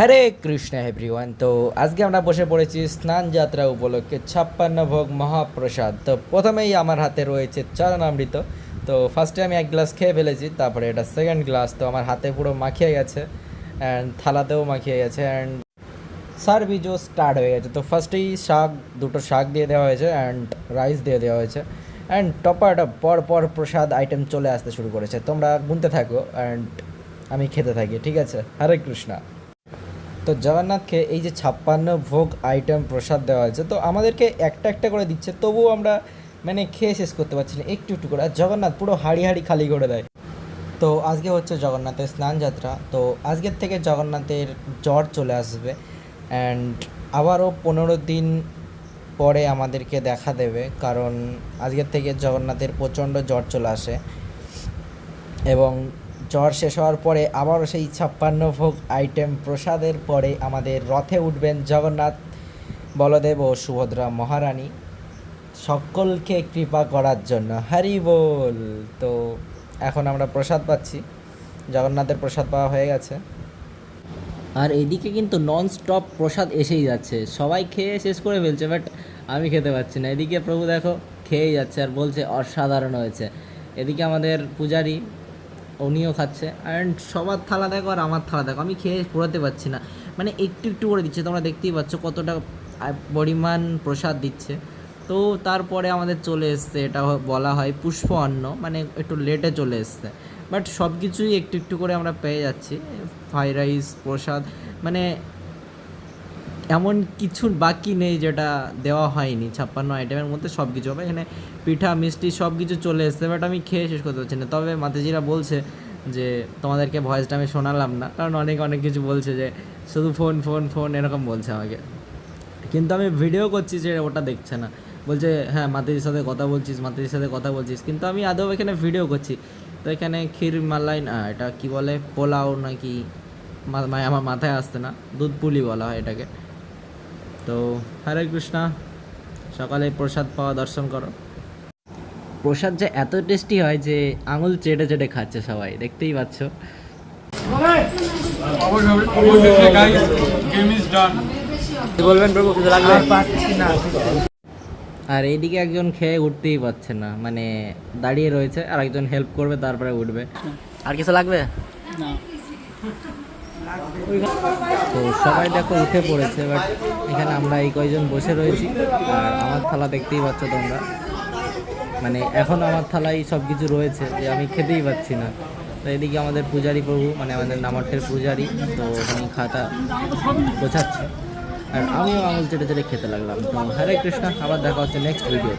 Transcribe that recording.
হরে Krishna everyone. তো আজকে আমরা বসে পড়েছি স্নান যাত্রা উপলক্ষে 56 ভোগ মহাপ্রসাদ। তো প্রথমেই আমার হাতে রয়েছে চরণামৃত। তো ফার্স্টে আমি এক গ্লাস খেয়ে ফেলেছি, তারপরে এটা সেকেন্ড গ্লাস। তো আমার হাতে পুরো মাখিয়ে গেছে অ্যান্ড থালাতেও মাখিয়ে গেছে অ্যান্ড সার্ভিসও স্টার্ট হয়ে গেছে। তো ফার্স্টেই দুটো শাক দিয়ে দেওয়া হয়েছে অ্যান্ড রাইস দিয়ে দেওয়া হয়েছে অ্যান্ড টপাটা পর পর প্রসাদ আইটেম চলে আসতে শুরু করেছে। তোমরা গুনতে থাকো অ্যান্ড আমি খেতে থাকি, ঠিক আছে? হরে কৃষ্ণা। তো জগন্নাথকে এই যে 56 ভোগ আইটেম প্রসাদ দেওয়া হয়েছে, তো আমাদেরকে একটা একটা করে দিচ্ছে, তবুও আমরা মানে খেয়ে শেষ করতে পারছি না, একটু একটু করে। আর জগন্নাথ পুরো হাঁড়ি হাঁড়ি খালি করে দেয়। তো আজকে হচ্ছে জগন্নাথের স্নান যাত্রা। তো আজকের থেকে জগন্নাথের জ্বর চলে আসবে অ্যান্ড আবারও 15 দিন পরে আমাদেরকে দেখা দেবে, কারণ আজকের থেকে জগন্নাথের প্রচণ্ড জ্বর চলে আসে এবং জ্বর শেষ হওয়ার পরে আবারও সেই 56 ভোগ আইটেম প্রসাদের পরে আমাদের রথে উঠবেন জগন্নাথ, বলদেব ও সুভদ্রা মহারানী, সকলকে কৃপা করার জন্য। হরি বল। তো এখন আমরা প্রসাদ পাচ্ছি, জগন্নাথের প্রসাদ পাওয়া হয়ে গেছে। আর এদিকে কিন্তু নন স্টপ প্রসাদ এসেই যাচ্ছে, সবাই খেয়ে শেষ করে ফেলছে, বাট আমি খেতে পারছি না। এদিকে প্রভু দেখো খেয়েই যাচ্ছে আর বলছে অসাধারণ হয়েছে। এদিকে আমাদের পূজারি, উনিও খাচ্ছে অ্যান্ড সবার থালা দেখো আর আমার থালা দেখো, আমি খেয়ে পুরোতে পারছি না, মানে একটু একটু করে দিচ্ছে। তোমরা দেখতেই পাচ্ছ কতটা পরিমাণ প্রসাদ দিচ্ছে। তো তারপরে আমাদের চলে এসছে, এটা বলা হয় পুষ্প অন্ন, মানে একটু লেটে চলে এসছে, বাট সব কিছুই একটু একটু করে আমরা পেয়ে যাচ্ছি। ফ্রাইড রাইস, প্রসাদ, মানে এমন কিছু বাকি নেই যেটা দেওয়া হয়নি। 56 আইটেমের মধ্যে সব কিছু হবে এখানে, পিঠা মিষ্টি সব কিছু চলে এসছে, বাট আমি খেয়ে শেষ করতে পারছি না। তবে মাতাজিরা বলছে যে তোমাদেরকে ভয়েসটা আমি শোনালাম না, কারণ অনেক কিছু বলছে যে শুধু ফোন ফোন ফোন এরকম বলছে আমাকে, কিন্তু আমি ভিডিও করছি যে ওটা দেখছে না। বলছে হ্যাঁ মাতাজির সাথে কথা বলছিস, মাতাজির সাথে কথা বলছিস, কিন্তু আমি আদৌ এখানে ভিডিও করছি। তো এখানে ক্ষীর মালাই না, এটা কি বলে, পোলাও নাকি আমার মাথায় আসছে না, দুধ পুলি বলা হয় এটাকে। তো হরে কৃষ্ণা, সকালে প্রসাদ পাওয়া দর্শন করো। প্রসাদ যে এত টেস্টি হয় যে আঙুল চেটে চেটে খাচ্ছে সবাই, দেখতেই পাচ্ছ। কি বলবেন প্রভু, কিছু লাগবে? আর এইদিকে একজন খেয়ে উঠতেই পারছে না, মানে দাঁড়িয়ে রয়েছে, আর একজন হেল্প করবে তারপরে উঠবে। আর কিছু লাগবে? তো সবাই দেখো উঠে পড়েছে, বাট এখানে আমরা এই কয়জন বসে রয়েছি। আর আমার থালা দেখতেই পাচ্ছ তোমরা, মানে এখন আমার থালায় সব কিছু রয়েছে যে আমি খেতেই পাচ্ছি না। তো এদিকে আমাদের পূজারি প্রভু, মানে আমাদের নামঠের পূজারি, তো উনি খাতা গোছাচ্ছে আর আমিও আঙুল চেটে চেটে খেতে লাগলাম। তো হরে কৃষ্ণ, আবার দেখা হচ্ছে নেক্সট ভিডিও।